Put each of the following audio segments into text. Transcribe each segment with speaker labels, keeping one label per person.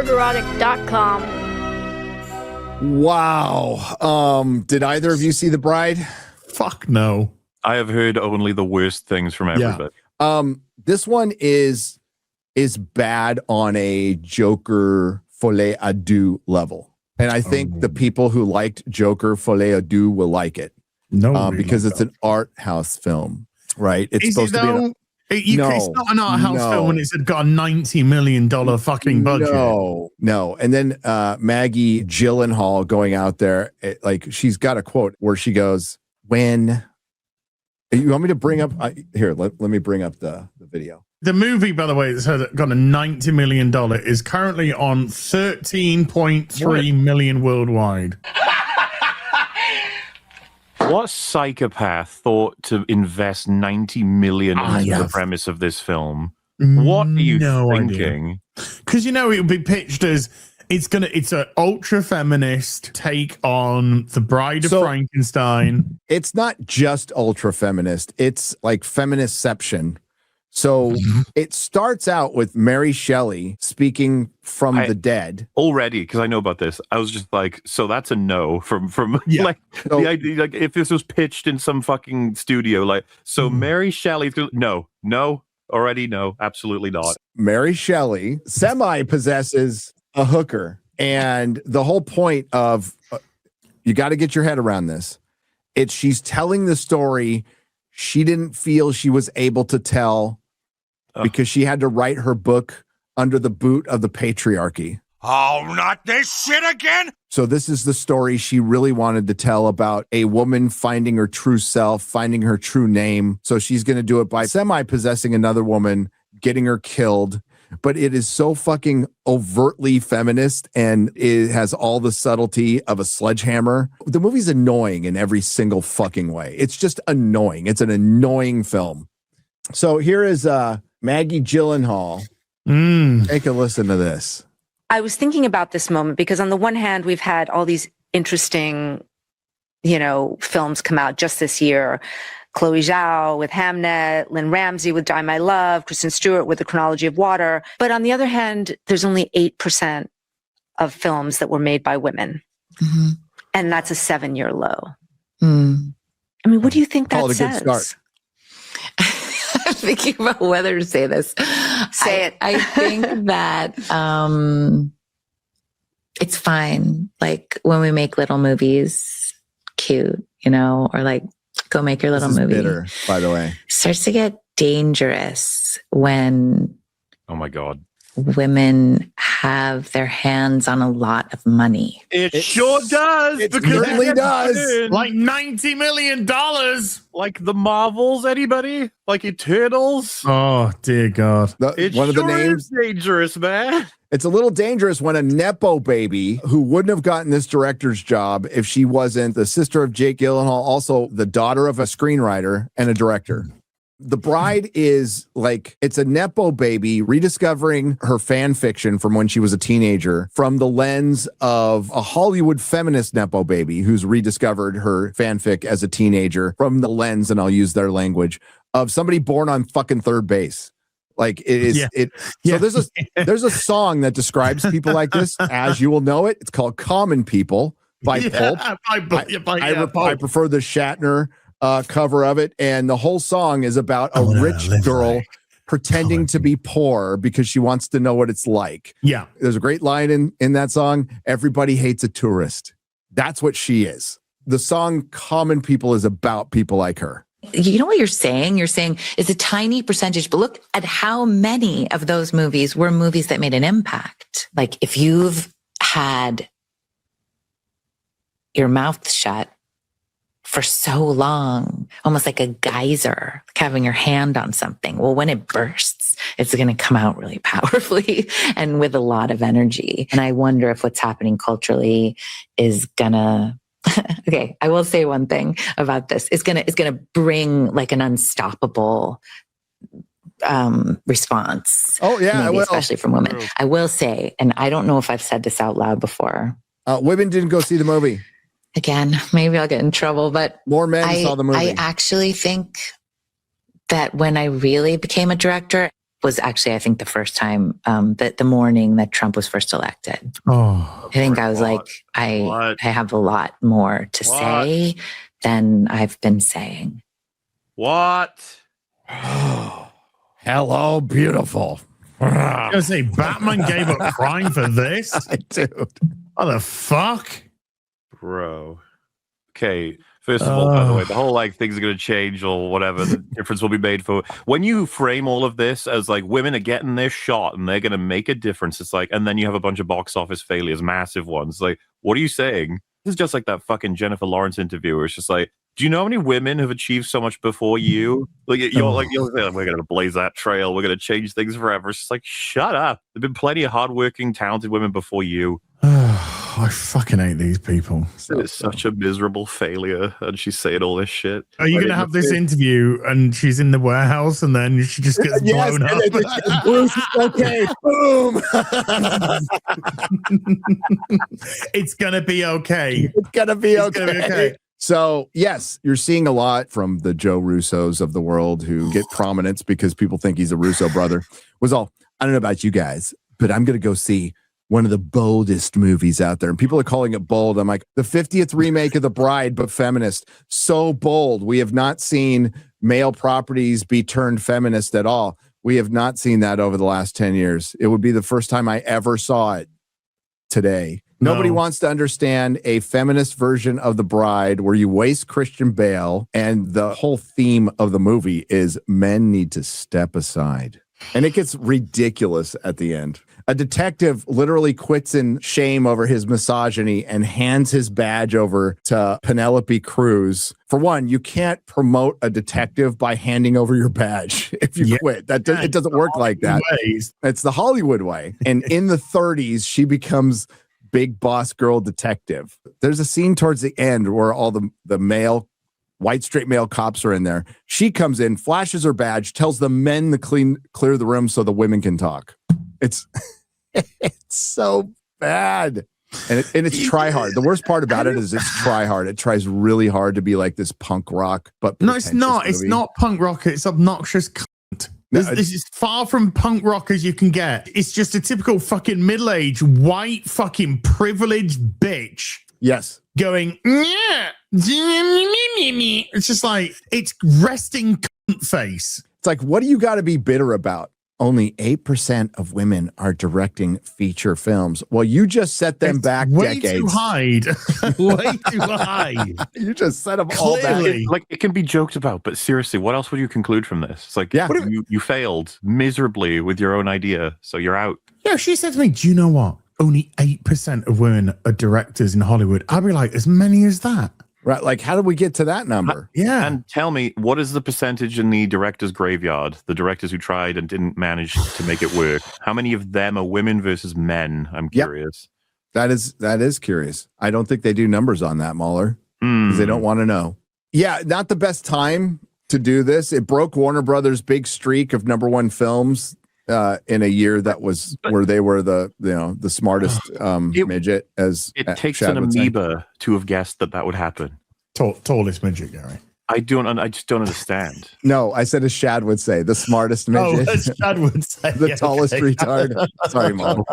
Speaker 1: Nerdrotic.com.
Speaker 2: Wow. Did either of you see The Bride?
Speaker 3: Fuck no.
Speaker 4: I have heard only the worst things from everybody.
Speaker 2: This one is bad on a Joker folie à deux level. And I think the people who liked Joker folie à deux will like it.
Speaker 3: No,
Speaker 2: because it's an art house film, right? It's supposed to be
Speaker 3: it's not an art house film when it's got a $90 million fucking budget.
Speaker 2: No. And then Maggie Gyllenhaal going out there, she's got a quote where she goes, "When you want me to bring up here, let me bring up the video."
Speaker 3: The movie, by the way, that's got a $90 million is currently on 13.3 million worldwide.
Speaker 4: What psychopath thought to invest 90 million into the premise of this film? What are you thinking?
Speaker 3: Because it would be pitched as it's an ultra feminist take on The Bride of Frankenstein.
Speaker 2: It's not just ultra feminist; it's like feministception. So it starts out with Mary Shelley speaking from the dead.
Speaker 4: Already, because I know about this, I was just like, so that's a no from the idea, like if this was pitched in some fucking studio, Mary Shelley, no, already no, absolutely not.
Speaker 2: Mary Shelley semi-possesses a hooker. And the whole point of, you got to get your head around this. She's telling the story she didn't feel she was able to tell because she had to write her book under the boot of the patriarchy.
Speaker 5: Oh, not this shit again!
Speaker 2: So this is the story she really wanted to tell about a woman finding her true self, finding her true name. So she's going to do it by semi-possessing another woman, getting her killed. But it is so fucking overtly feminist, and it has all the subtlety of a sledgehammer. The movie's annoying in every single fucking way. It's just annoying. It's an annoying film. So here is Maggie Gyllenhaal. Take a listen to this.
Speaker 6: I was thinking about this moment because on the one hand, we've had all these interesting, films come out just this year. Chloe Zhao with Hamnet, Lynn Ramsey with Die My Love, Kristen Stewart with The Chronology of Water. But on the other hand, there's only 8% of films that were made by women. Mm-hmm. And that's a 7-year low. Mm. I mean, what do you think that says?
Speaker 2: Call it a good start.
Speaker 7: I'm thinking about whether to say this.
Speaker 6: Say it.
Speaker 7: I think that it's fine. Like when we make little movies, cute, or go make your little movie.
Speaker 2: Bitter, by the way.
Speaker 7: Starts to get dangerous when
Speaker 4: oh my God,
Speaker 7: women have their hands on a lot of money.
Speaker 4: It sure does.
Speaker 2: It certainly does.
Speaker 3: Like $90 million.
Speaker 4: Like the Marvels, anybody? Like Eternals?
Speaker 3: Oh, dear God.
Speaker 2: One of the names
Speaker 4: is dangerous, man.
Speaker 2: It's a little dangerous when a Nepo baby who wouldn't have gotten this director's job if she wasn't the sister of Jake Gyllenhaal, also the daughter of a screenwriter and a director. The Bride is it's a Nepo baby rediscovering her fan fiction from when she was a teenager from the lens of a Hollywood feminist Nepo baby who's rediscovered her fanfic as a teenager from the lens, and I'll use their language, of somebody born on fucking third base. So there's a song that describes people like this, as you will know it. It's called Common People by Pulp. I prefer the Shatner cover of it, and the whole song is about a rich girl pretending to be poor because she wants to know what it's like.
Speaker 3: Yeah.
Speaker 2: There's a great line in that song, everybody hates a tourist. That's what she is. The song Common People is about people like her.
Speaker 7: You know what you're saying? You're saying it's a tiny percentage, but look at how many of those movies were movies that made an impact. Like if you've had your mouth shut for so long, almost like a geyser, like having your hand on something. Well, when it bursts, it's going to come out really powerfully and with a lot of energy. And I wonder if what's happening culturally is gonna okay, I will say one thing about this. It's gonna bring an unstoppable response.
Speaker 2: Oh yeah,
Speaker 7: maybe, especially from women. I will say, and I don't know if I've said this out loud before.
Speaker 2: Women didn't go see the movie.
Speaker 7: Again, maybe I'll get in trouble, but
Speaker 2: more men saw the movie.
Speaker 7: I actually think that when I really became a director, was actually, I think, the first time that the morning that Trump was first elected.
Speaker 3: Oh,
Speaker 7: I think I was like, I have a lot more to say than I've been saying.
Speaker 4: What?
Speaker 2: Hello, beautiful.
Speaker 3: I was gonna say Batman gave up crime for this.
Speaker 2: Dude.
Speaker 3: What the fuck?
Speaker 4: Bro. Okay. First of all, by the way, the whole like things are going to change or whatever, the difference will be made for when you frame all of this as like women are getting their shot and they're going to make a difference. It's like, and then you have a bunch of box office failures, massive ones. Like, what are you saying? This is just like that fucking Jennifer Lawrence interview where it's just like, do you know how many women have achieved so much before you? Like, you're saying, we're going to blaze that trail. We're going to change things forever. It's just like, shut up. There've been plenty of hardworking, talented women before you.
Speaker 3: I fucking hate these people.
Speaker 4: It's such a miserable failure, and she's saying all this shit.
Speaker 3: Are you going to have this interview and she's in the warehouse and then she just gets blown up?
Speaker 2: Bruce, okay, boom.
Speaker 3: It's going to be okay.
Speaker 2: It's going to be
Speaker 3: It's gonna be okay.
Speaker 2: So, yes, you're seeing a lot from the Joe Russos of the world who get prominence because people think he's a Russo brother. Was all, I don't know about you guys, but I'm going to go see one of the boldest movies out there. And people are calling it bold. I'm like, the 50th remake of The Bride, but feminist. So bold. We have not seen male properties be turned feminist at all. We have not seen that over the last 10 years. It would be the first time I ever saw it today. Nobody wants to understand a feminist version of The Bride where you waste Christian Bale, and the whole theme of the movie is men need to step aside. And it gets ridiculous at the end. A detective literally quits in shame over his misogyny and hands his badge over to Penelope Cruz. For one, you can't promote a detective by handing over your badge if you quit. It doesn't work like that. It's the Hollywood way. And in the 30s, she becomes big boss girl detective. There's a scene towards the end where all the male, white straight male cops are in there. She comes in, flashes her badge, tells the men to clear the room so the women can talk. It's so bad. And it's try hard. The worst part about it is it's try hard. It tries really hard to be like this punk rock, but
Speaker 3: no, it's not. Movie. It's not punk rock. It's obnoxious cunt. This is far from punk rock as you can get. It's just a typical fucking middle-aged, white, fucking privileged bitch.
Speaker 2: Yes.
Speaker 3: Going, yeah. It's just like, it's resting cunt face.
Speaker 2: It's like, what do you got to be bitter about? Only 8% of women are directing feature films. Well, you just set them back
Speaker 3: way
Speaker 2: decades.
Speaker 3: Too high. Way too high.
Speaker 2: You just set them all back.
Speaker 4: It can be joked about, but seriously, what else would you conclude from this? It's like, you failed miserably with your own idea, so you're out.
Speaker 3: Yeah, she said to me, do you know what? Only 8% of women are directors in Hollywood. I'd be like, as many as that?
Speaker 2: Right, like how did we get to that number?
Speaker 3: Yeah.
Speaker 4: And tell me, what is the percentage in the director's graveyard? The directors who tried and didn't manage to make it work. How many of them are women versus men? I'm curious.
Speaker 2: That is curious. I don't think they do numbers on that, Mahler, because they don't want to know. Yeah, not the best time to do this. It broke Warner Brothers' big streak of #1 films in a year that was where they were the smartest midget. As
Speaker 4: it takes
Speaker 2: Chad
Speaker 4: an amoeba to have guessed that would happen.
Speaker 3: Tallest midget, Gary.
Speaker 4: I just don't understand.
Speaker 2: No, I said as Shad would say, the smartest midget.
Speaker 3: Oh, as Shad would say,
Speaker 2: the tallest retard. Sorry, Mom.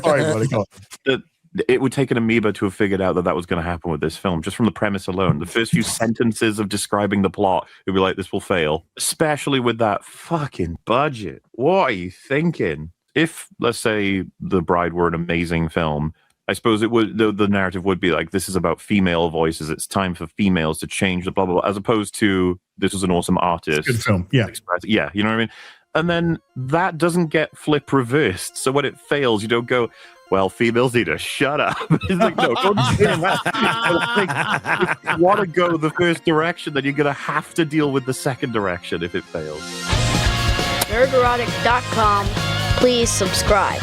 Speaker 3: Sorry, buddy.
Speaker 4: It would take an amoeba to have figured out that was going to happen with this film, just from the premise alone. The first few sentences of describing the plot, it'd be like, this will fail. Especially with that fucking budget. What are you thinking? If, let's say, The Bride were an amazing film, I suppose it would. The narrative would be like, this is about female voices. It's time for females to change the blah, blah, blah, as opposed to, this was an awesome artist.
Speaker 3: Good film, yeah.
Speaker 4: Yeah, you know what I mean? And then that doesn't get flip reversed. So when it fails, you don't go, well, females need to shut up. It's like, no, don't say that. If you want to go the first direction, then you're going to have to deal with the second direction if it fails.
Speaker 1: Nerderotic.com. Please subscribe.